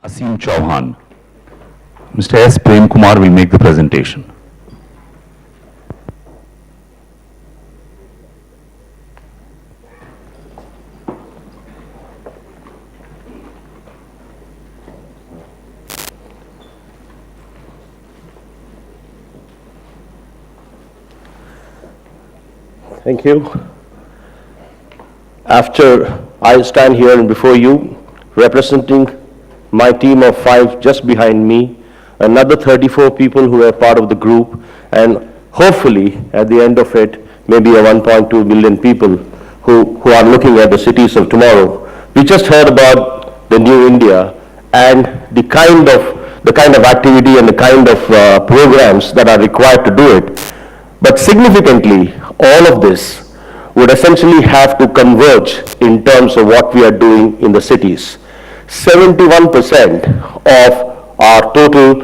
Asim Chauhan. Mr. S. Prem Kumar will make the presentation. Thank you. After I stand here and before you, representing my team of 5 just behind me, another 34 people who are part of the group, and hopefully at the end of it, maybe a 1.2 million people who are looking at the cities of tomorrow. We just heard about the new India and the kind of activity and the kind of programs that are required to do it. But significantly, all of this would essentially have to converge in terms of what we are doing in the cities. 71% of our total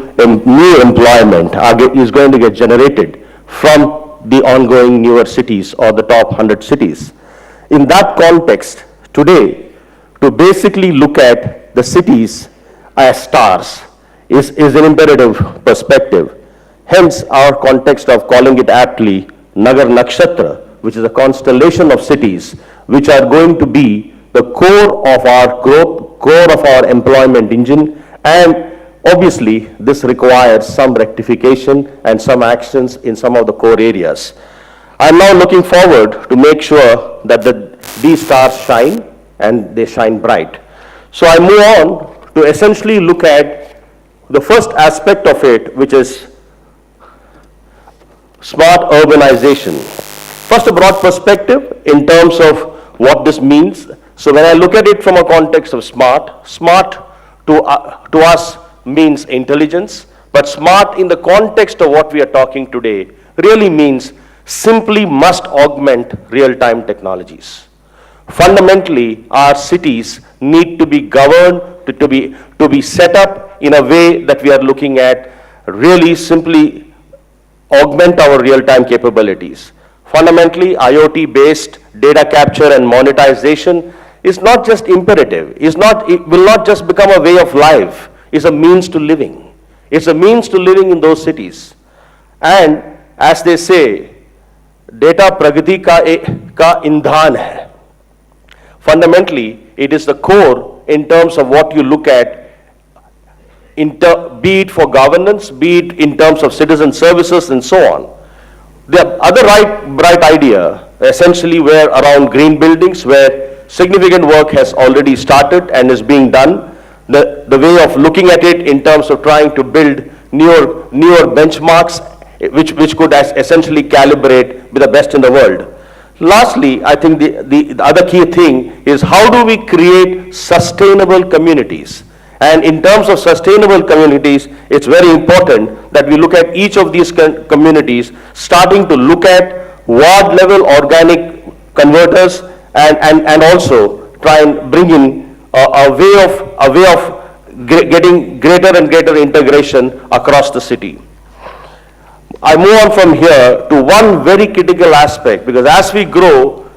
new employment is going to get generated from the ongoing newer cities or the top 100 cities. In that context, today, to basically look at the cities as stars is an imperative perspective. Hence, our context of calling it aptly Nagar Nakshatra, which is a constellation of cities which are going to be the core of our growth, core of our employment engine, and obviously this requires some rectification and some actions in some of the core areas. I'm now looking forward to make sure that these stars shine and they shine bright. So I move on to essentially look at the first aspect of it, which is smart urbanization. First, a broad perspective in terms of what this means. So when I look at it from a context of smart to us means intelligence, but smart in the context of what we are talking today really means simply must augment real-time technologies. Fundamentally, our cities need to be governed, to be set up in a way that we are looking at really simply augment our real-time capabilities. Fundamentally, IoT-based data capture and monetization is not just imperative, it will not just become a way of life, it's a means to living. It's a means to living in those cities. And as they say, data pragati ka indhan hai. Fundamentally, it is the core in terms of what you look at, be it for governance, be it in terms of citizen services and so on. The other bright idea essentially were around green buildings, where significant work has already started and is being done. The way of looking at it in terms of trying to build newer benchmarks which could essentially calibrate with the best in the world. Lastly, I think the other key thing is how do we create sustainable communities? And in terms of sustainable communities, it's very important that we look at each of these communities, starting to look at ward level organic converters and also try and bring in a way of getting greater and greater integration across the city. I move on from here to one very critical aspect, because as we grow,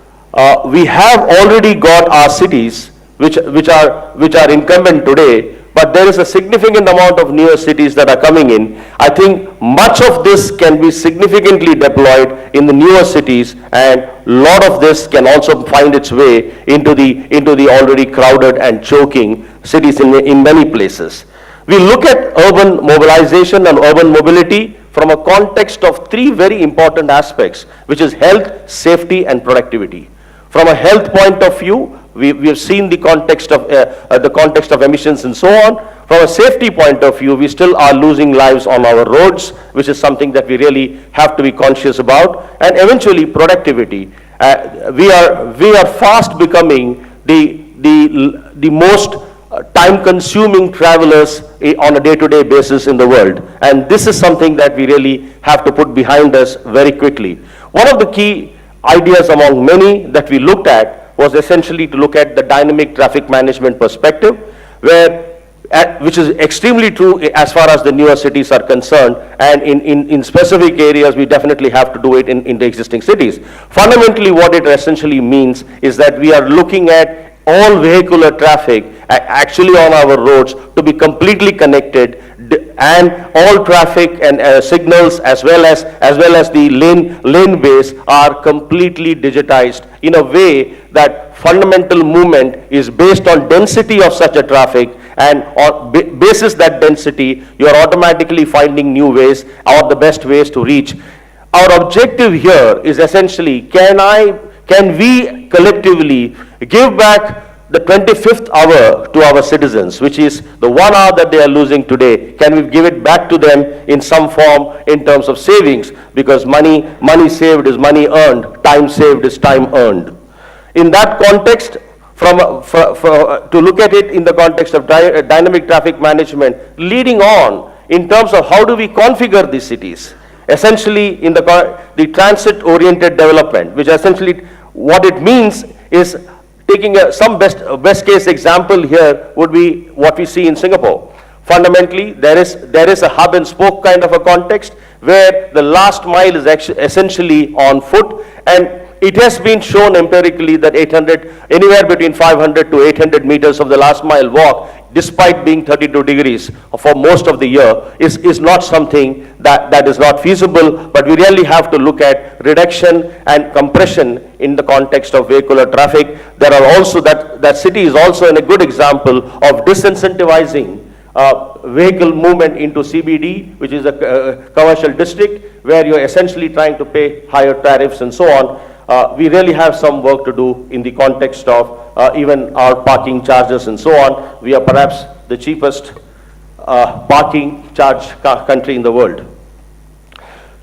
we have already got our cities which are incumbent today, but there is a significant amount of newer cities that are coming in. I think much of this can be significantly deployed in the newer cities, and a lot of this can also find its way into the already crowded and choking cities in many places. We look at urban mobilization and urban mobility from a context of 3 very important aspects, which is health, safety, and productivity. From a health point of view, we have seen the context of emissions and so on. From a safety point of view, we still are losing lives on our roads, which is something that we really have to be conscious about. And eventually, productivity. We are fast becoming the most time-consuming travelers on a day-to-day basis in the world. And this is something that we really have to put behind us very quickly. One of the key ideas among many that we looked at was essentially to look at the dynamic traffic management perspective, which is extremely true as far as the newer cities are concerned, and in specific areas we definitely have to do it in the existing cities. Fundamentally, what it essentially means is that we are looking at all vehicular traffic actually on our roads to be completely connected, and all traffic and signals as well as the laneways are completely digitized in a way that fundamental movement is based on density of such a traffic, and on basis that density, you are automatically finding new ways or the best ways to reach. Our objective here is essentially, can we collectively give back the 25th hour to our citizens, which is the 1 hour that they are losing today? Can we give it back to them in some form in terms of savings? Because money saved is money earned, time saved is time earned. In that context, to look at it in the context of dynamic traffic management, leading on in terms of how do we configure these cities, essentially in the transit-oriented development, which essentially what it means is taking some best case example here would be what we see in Singapore. Fundamentally, there is a hub and spoke kind of a context where the last mile is essentially on foot, and it has been shown empirically that anywhere between 500 to 800 meters of the last mile walk, despite being 32 degrees for most of the year, is not something that is not feasible, but we really have to look at reduction and compression in the context of vehicular traffic. There are also, that city is also a good example of disincentivizing vehicle movement into CBD, which is a commercial district, where you're essentially trying to pay higher tariffs and so on. We really have some work to do in the context of even our parking charges and so on. We are perhaps the cheapest parking charge country in the world.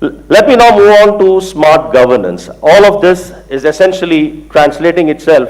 Let me now move on to smart governance. All of this is essentially translating itself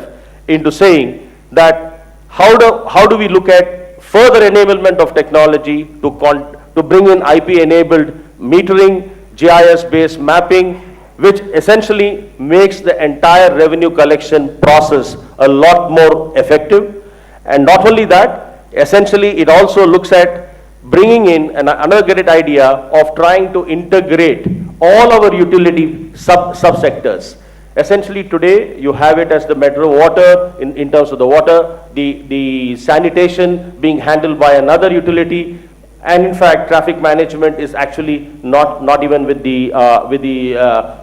into saying that how do we look at further enablement of technology to bring in IP-enabled metering, GIS-based mapping, which essentially makes the entire revenue collection process a lot more effective. And not only that, essentially it also looks at bringing in another great idea of trying to integrate all our utility subsectors. Essentially today you have it as the metro water in terms of the water, the sanitation being handled by another utility, and in fact traffic management is actually not even with the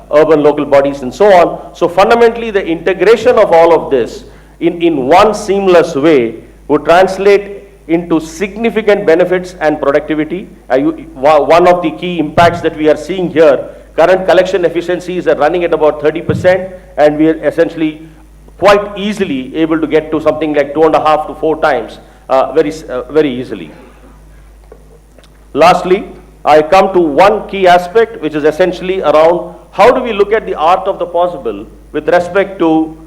urban local bodies and so on. So fundamentally the integration of all of this in one seamless way would translate into significant benefits and productivity. One of the key impacts that we are seeing here, current collection efficiencies are running at about 30%, and we are essentially quite easily able to get to something like 2.5 to 4 times very easily. Lastly, I come to one key aspect, which is essentially around how do we look at the art of the possible with respect to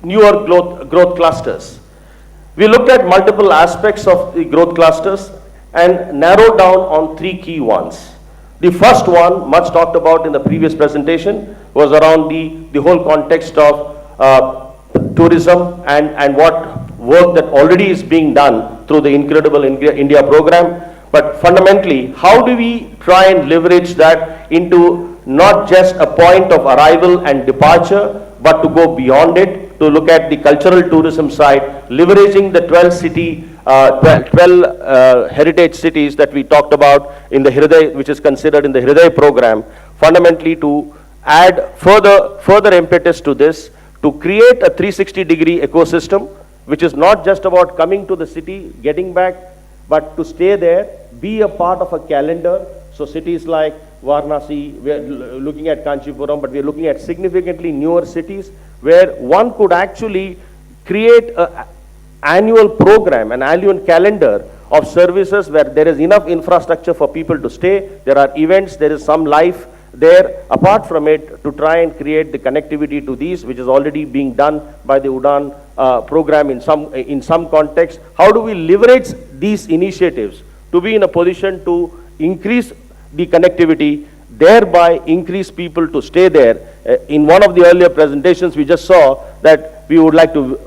newer growth clusters. We looked at multiple aspects of the growth clusters and narrowed down on 3 key ones. The first one, much talked about in the previous presentation, was around the whole context of tourism and what work that already is being done through the Incredible India program. But fundamentally, how do we try and leverage that into not just a point of arrival and departure, but to go beyond it, to look at the cultural tourism side, leveraging the 12 heritage cities that we talked about in the Hriday, which is considered in the Hriday program, fundamentally to add further impetus to this, to create a 360-degree ecosystem, which is not just about coming to the city, getting back, but to stay there, be a part of a calendar. So cities like Varanasi, we are looking at Kanchipuram, but we are looking at significantly newer cities where one could actually create an annual program, an annual calendar of services where there is enough infrastructure for people to stay, there are events, there is some life there. Apart from it, to try and create the connectivity to these, which is already being done by the UDAN program in some context. How do we leverage these initiatives to be in a position to increase the connectivity, thereby increase people to stay there? In one of the earlier presentations, we just saw that we would like to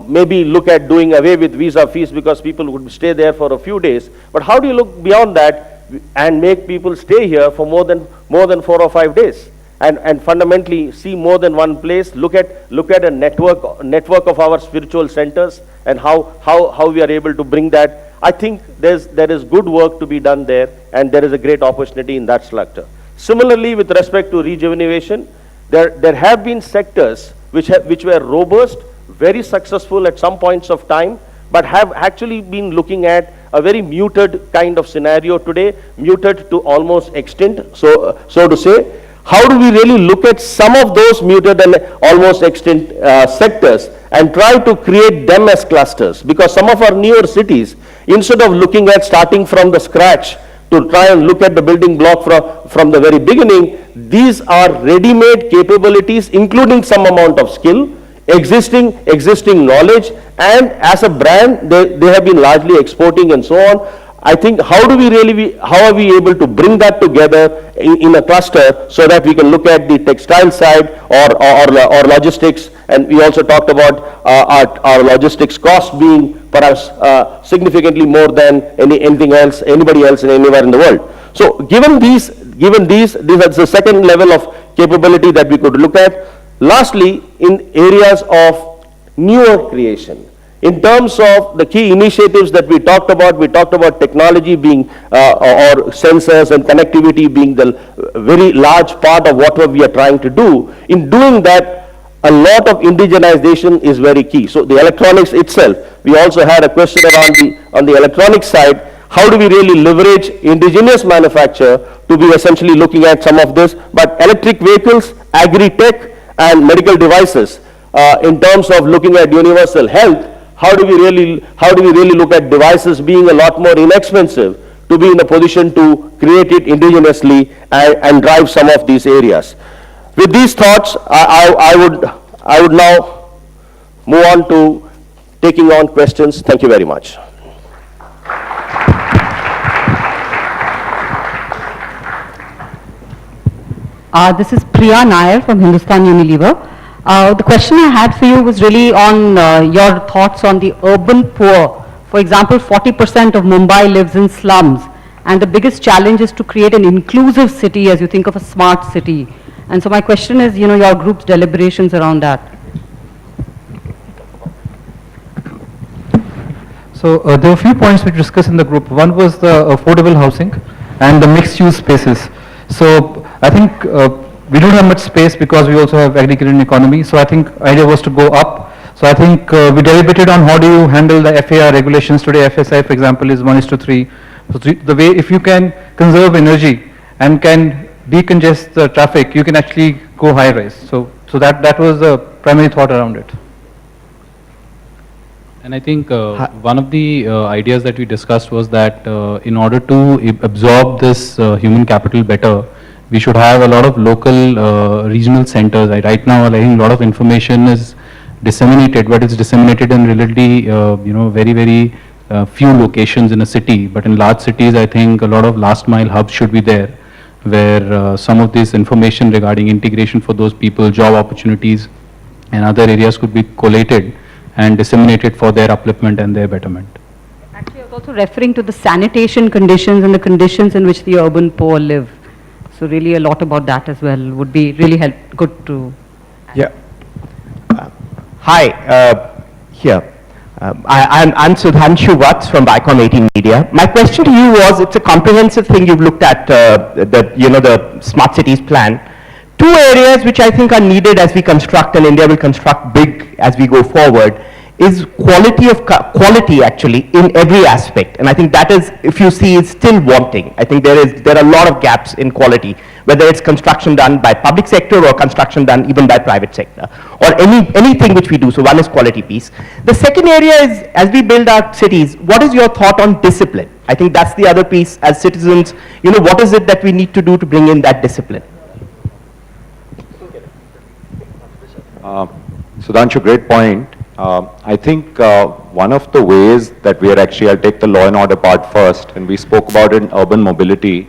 maybe look at doing away with visa fees because people would stay there for a few days. But how do you look beyond that and make people stay here for more than 4 or 5 days? and fundamentally see more than one place, look at a network of our spiritual centers and how we are able to bring that. I think there is good work to be done there, and there is a great opportunity in that structure. Similarly, with respect to rejuvenation, there have been sectors which were robust, very successful at some points of time, but have actually been looking at a very muted kind of scenario today, muted to almost extinct, so to say. How do we really look at some of those muted and almost extinct sectors and try to create them as clusters? Because some of our newer cities, instead of looking at starting from the scratch to try and look at the building block from the very beginning, these are ready-made capabilities, including some amount of skill, existing knowledge, and as a brand, they have been largely exporting and so on. I think how are we able to bring that together in a cluster so that we can look at the textile side or logistics, and we also talked about our logistics cost being perhaps significantly more than anybody else and anywhere in the world. So given these, this is the second level of capability that we could look at. Lastly, in areas of newer creation. In terms of the key initiatives that we talked about technology being, or sensors and connectivity being the very large part of what we are trying to do. In doing that, a lot of indigenization is very key. So the electronics itself, we also had a question around on the electronic side, how do we really leverage indigenous manufacture to be essentially looking at some of this, but electric vehicles, agri-tech, and medical devices, in terms of looking at universal health, how do we really look at devices being a lot more inexpensive to be in a position to create it indigenously and drive some of these areas. With these thoughts, I would now move on to taking on questions. Thank you very much. This is Priya Nair from Hindustan Unilever. The question I had for you was really on your thoughts on the urban poor. For example, 40% of Mumbai lives in slums, and the biggest challenge is to create an inclusive city as you think of a smart city. And so my question is, your group's deliberations around that. So there were a few points which we discussed in the group. One was the affordable housing and the mixed-use spaces. So I think we don't have much space because we also have agricultural economy. So I think idea was to go up. So I think we deliberated on how do you handle the FAR regulations today. FSI, for example, is 1:3. So the way, if you can conserve energy and can decongest the traffic, you can actually go high rise. So that was the primary thought around it. And I think one of the ideas that we discussed was that in order to absorb this human capital better, we should have a lot of local regional centers. Right now, I think a lot of information is disseminated, but it's disseminated in relatively, very, very few locations in a city. But in large cities, I think a lot of last mile hubs should be there, where some of this information regarding integration for those people, job opportunities, and other areas could be collated and disseminated for their upliftment and their betterment. Actually, I was also referring to the sanitation conditions and the conditions in which the urban poor live. So really a lot about that as well would be really good to... Yeah. Hi, here. I'm Sudhanshu Vats from Viacom 18 Media. My question to you was, it's a comprehensive thing you've looked at, the smart cities plan. Two areas which I think are needed as we construct, and India will construct big as we go forward, is quality actually in every aspect. And I think that is, if you see, is still wanting. I think there are a lot of gaps in quality, whether it's construction done by public sector or construction done even by private sector, or anything which we do. So one is quality piece. The second area is, as we build our cities, what is your thought on discipline? I think that's the other piece. As citizens, what is it that we need to do to bring in that discipline? Sudhanshu, great point. I think one of the ways that we are actually, I'll take the law and order part first, and we spoke about it in urban mobility.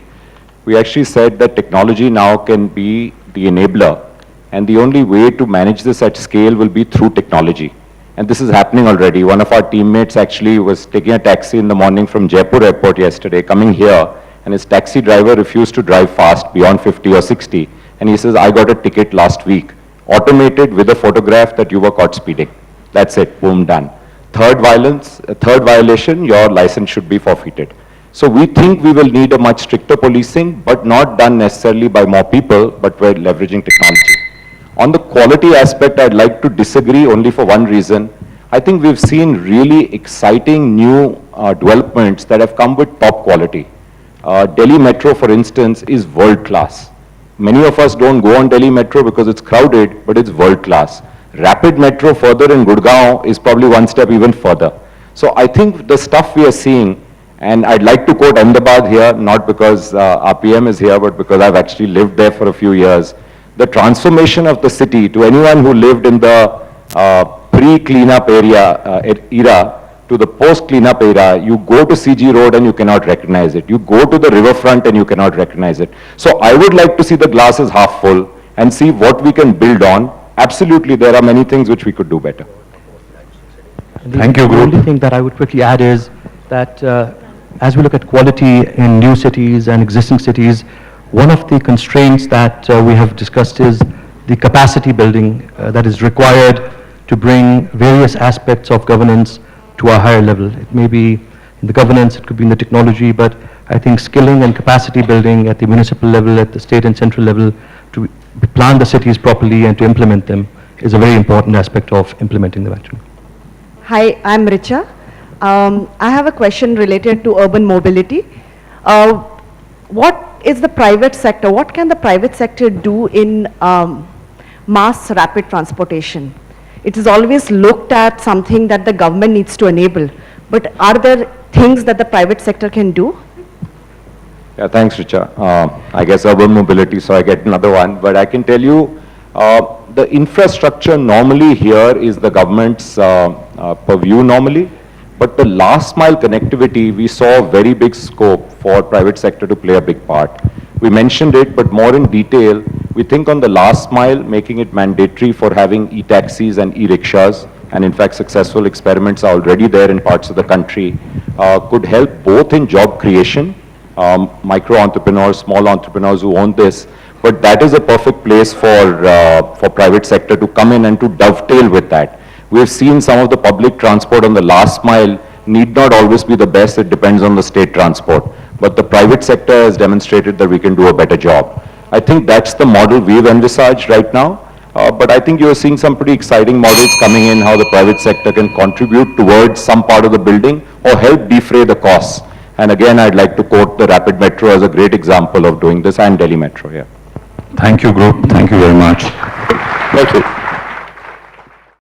We actually said that technology now can be the enabler, and the only way to manage this at scale will be through technology. And this is happening already. One of our teammates actually was taking a taxi in the morning from Jaipur airport yesterday, coming here, and his taxi driver refused to drive fast beyond 50 or 60 and he says, I got a ticket last week, automated with a photograph that you were caught speeding. That's it, boom, done. Third violation, your license should be forfeited. So we think we will need a much stricter policing, but not done necessarily by more people, but by leveraging technology. On the quality aspect, I'd like to disagree only for one reason. I think we've seen really exciting new developments that have come with top quality. Delhi Metro, for instance, is world class. Many of us don't go on Delhi Metro because it's crowded, but it's world class. Rapid Metro further in Gurgaon is probably one step even further. So I think the stuff we are seeing, and I'd like to quote Ahmedabad here, not because our PM is here, but because I've actually lived there for a few years. The transformation of the city, to anyone who lived in the pre-cleanup era to the post-cleanup era, you go to CG Road and you cannot recognize it. You go to the riverfront and you cannot recognize it. So I would like to see the glasses half full and see what we can build on. Absolutely, there are many things which we could do better. Thank you, Guru. The only thing that I would quickly add is that as we look at quality in new cities and existing cities, one of the constraints that we have discussed is the capacity building that is required to bring various aspects of governance to a higher level. It may be in the governance, it could be in the technology, but I think skilling and capacity building at the municipal level, at the state and central level, to plan the cities properly and to implement them is a very important aspect of implementing them actually. Hi, I'm Richa. I have a question related to urban mobility. What is the private sector, what can the private sector do in mass rapid transportation? It is always looked at something that the government needs to enable, but are there things that the private sector can do? Yeah, thanks, Richa. I guess urban mobility, so I get another one. But I can tell you, the infrastructure normally here is the government's purview normally. But the last mile connectivity, we saw very big scope for private sector to play a big part. We mentioned it, but more in detail, we think on the last mile, making it mandatory for having e-taxis and e-rickshaws, and in fact successful experiments are already there in parts of the country, could help both in job creation, micro entrepreneurs, small entrepreneurs who own this, but that is a perfect place for private sector to come in and to dovetail with that. We have seen some of the public transport on the last mile need not always be the best, it depends on the state transport. But the private sector has demonstrated that we can do a better job. I think that's the model we've envisaged right now, but I think you're seeing some pretty exciting models coming in, how the private sector can contribute towards some part of the building or help defray the costs. And again, I'd like to quote the Rapid Metro as a great example of doing this, and Delhi Metro here. Thank you, Guru. Thank you very much. Thank you.